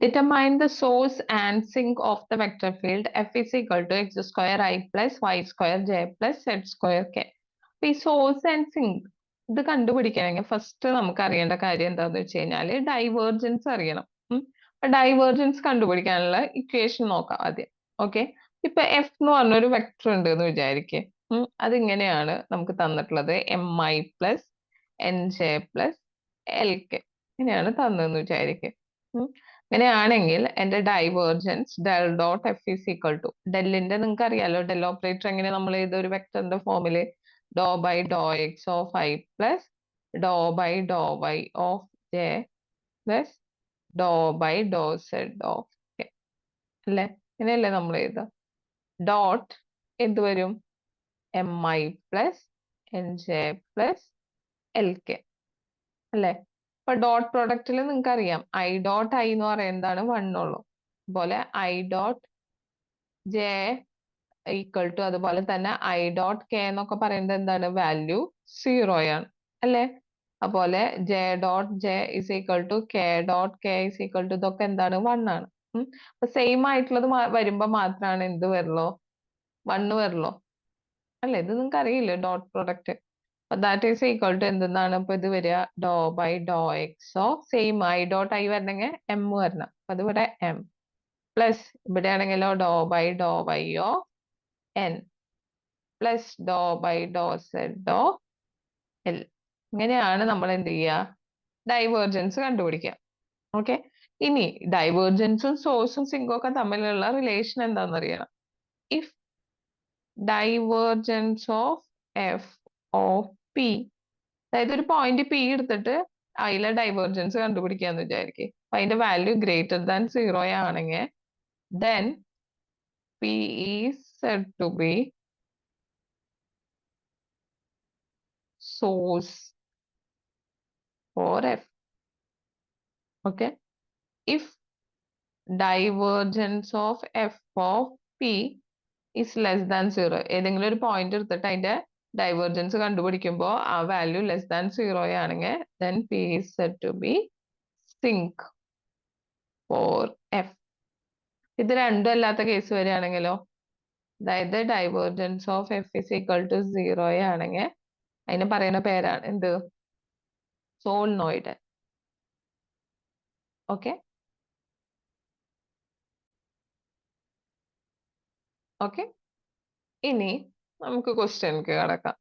Determine the source and sink of the vector field f is equal to x square I plus y square j plus z square k. അപ്പൊ ഈ source and zinc ഇത് കണ്ടുപിടിക്കണമെങ്കിൽ first നമുക്ക് അറിയേണ്ട കാര്യം എന്താന്ന് വെച്ച് കഴിഞ്ഞാല് divergence അറിയണം. ഡൈവേർജൻസ് കണ്ടുപിടിക്കാനുള്ള ഇക്വേഷൻ നോക്കാം ആദ്യം. ഓക്കെ, ഇപ്പൊ എഫ് എന്ന് പറഞ്ഞൊരു വെക്ടർ ഉണ്ട് എന്ന് വിചാരിക്കേ. അതിങ്ങനെയാണ് നമുക്ക് തന്നിട്ടുള്ളത്, M I plus N J plus L K ഇങ്ങനെയാണ് തന്നതെന്ന് വിചാരിക്കേ. അങ്ങനെയാണെങ്കിൽ എന്റെ divergence del dot F is equal to ഡെല്ലിന്റെ നിങ്ങൾക്ക് അറിയാലോ, ഡെൽ ഓപ്പറേറ്റർ എങ്ങനെ നമ്മൾ ഇതൊരു വെക്ടറിന്റെ ഫോമില് do by do X of I plus do by do Y of J plus do by do Z of K അല്ലെ, ഇങ്ങനെയല്ലേ നമ്മൾ എഴുതുക. ഡോട്ട് എന്ത് വരും, M I plus N J plus L K അല്ലെ. ഇപ്പൊ ഡോട്ട് പ്രൊഡക്റ്റിൽ നിങ്ങൾക്ക് അറിയാം ഐ ഡോട്ട് ഐ എന്ന് പറയുന്നതാണ് 1 ഉള്ളൂ. അതുപോലെ i dot j equal to, അതുപോലെ തന്നെ ഐ ഡോട്ട് കെ എന്നൊക്കെ പറയുന്നത് എന്താണ്, വാല്യൂ 0 ആണ് അല്ലെ. അതുപോലെ j dot j is equal to k dot k is equal to ഇതൊക്കെ എന്താണ്, 1 ആണ്. അപ്പൊ സെയിം ആയിട്ടുള്ളത് വരുമ്പോ മാത്രമാണ് എന്ത് വരുള്ളൂ, 1 വരുള്ളൂ അല്ലെ. ഇത് നിങ്ങൾക്ക് അറിയില്ലേ dot product. That is equal to എന്തെന്നാണ് ഇപ്പൊ ഇത് വരിക, do by do X of same I dot I വരണമെങ്കിൽ എം വരണം, അപ്പൊ അത് ഇവിടെ എം പ്ലസ് ഇവിടെ ആണെങ്കിലോ do by do Y of N plus do by do Z of L. ഇങ്ങനെയാണ് നമ്മൾ എന്ത് ചെയ്യുക, ഡൈവേർജൻസ് കണ്ടുപിടിക്കുക. ഓക്കെ, ഇനി ഡൈവേർജൻസും സോഴ്സും സിങ്കും ഒക്കെ തമ്മിലുള്ള റിലേഷൻ എന്താണെന്ന് അറിയണം. If divergence of F of P, അതായത് ഒരു പോയിന്റ് പി എടുത്തിട്ട് അതിലെ ഡൈവേർജൻസ് കണ്ടുപിടിക്കാന്ന് വിചാരിക്കും. അപ്പൊ അതിന്റെ വാല്യൂ ഗ്രേറ്റർ ദാൻ 0 ആണെങ്കിൽ then P is said to be source for F. Okay, if divergence of F of P is less than 0, ഏതെങ്കിലും ഒരു പോയിന്റ് എടുത്തിട്ട് അതിന്റെ ഡൈവേർജൻസ് കണ്ടുപിടിക്കുമ്പോൾ ആ വാല്യൂ ലെസ് ദാൻ 0 ആണെങ്കിൽ then P is said to be sink for F. ഇത് രണ്ടും അല്ലാത്ത case വരികയാണെങ്കിലോ, അതായത് divergence of f is equal to 0 ആണെങ്കിൽ അതിന് പറയുന്ന പേരാണ് എന്ത്, സോളിനോയിഡ്. ഓക്കെ ഓക്കെ, ഇനി നമുക്ക് ക്വസ്റ്റ്യൻക്ക് കടക്കാം.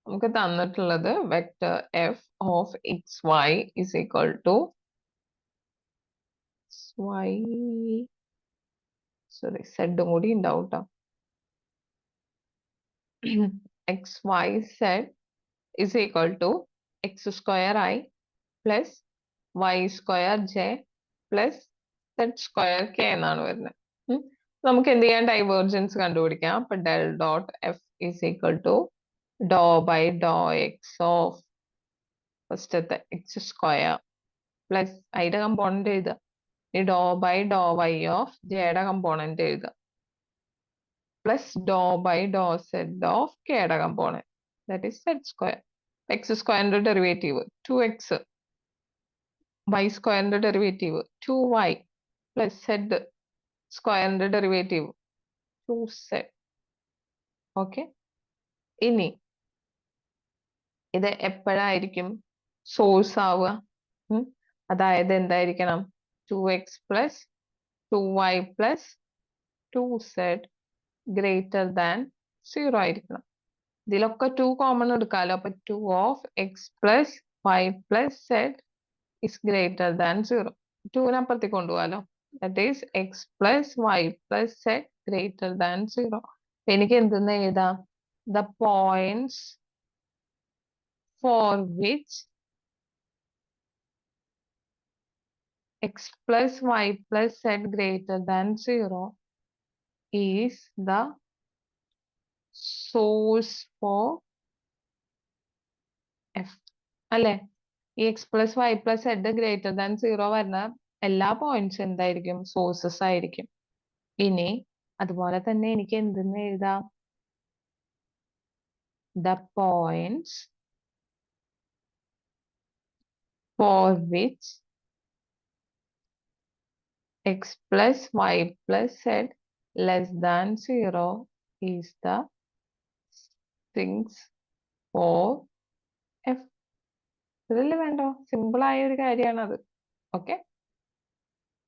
നമുക്ക് തന്നിട്ടുള്ളത് vector F of X Y is equal to Y, sorry സെഡും കൂടി ഉണ്ടാവും കേട്ടോ, X Y Z is equal to X square I plus Y square J plus Z square K എന്നാണ് വരുന്നത്. നമുക്ക് എന്ത് ചെയ്യാം, ഡൈവേർജൻസ് കണ്ടുപിടിക്കാം. അപ്പൊ del dot F is equal to do by do X of ഫസ്റ്റത്തെ എക്സ് സ്ക്വയർ പ്ലസ് അതിന്റെ component എഴുതുക, ഈ do by do Y of ജെയുടെ കമ്പോണന്റ് എഴുതുക plus do by do Z of കെയുടെ component, that is Z square. X സ്ക്വയറിന്റെ derivative 2x, Y സ്ക്വയറിന്റെ derivative 2y plus Z സ്ക്വയറിന്റെ ഡെറിവേറ്റീവ് 2z. ഓക്കെ, ഇനി ഇത് എപ്പോഴായിരിക്കും സോഴ്സ് ആവുക, അതായത് എന്തായിരിക്കണം, 2x plus 2y plus 2z greater than 0 ആയിരിക്കണം. ഇതിലൊക്കെ 2 കോമൺ എടുക്കാമല്ലോ, അപ്പൊ 2 of X plus Y plus Z is greater than 0. 2 അപ്പുറത്തേക്ക് കൊണ്ടുപോകാലോ, that is X plus Y plus Z greater than 0. എനിക്ക് എന്തെന്ന് എഴുതാം, the points for which x plus y plus z greater than 0 is the source for f. അല്ലെ, ഈ x plus Y plus Z greater than 0 വരുന്ന എല്ലാ points എന്തായിരിക്കും, sources ആയിരിക്കും. ഇനി അതുപോലെ തന്നെ എനിക്ക് എന്തെന്ന് എഴുതാം, the points for which x plus y plus z less than 0 is the sinks for f. ഇതിൽ വേണ്ടോ? സിമ്പിൾ ആയ ഒരു കാര്യമാണ് അത്. ഓക്കെ.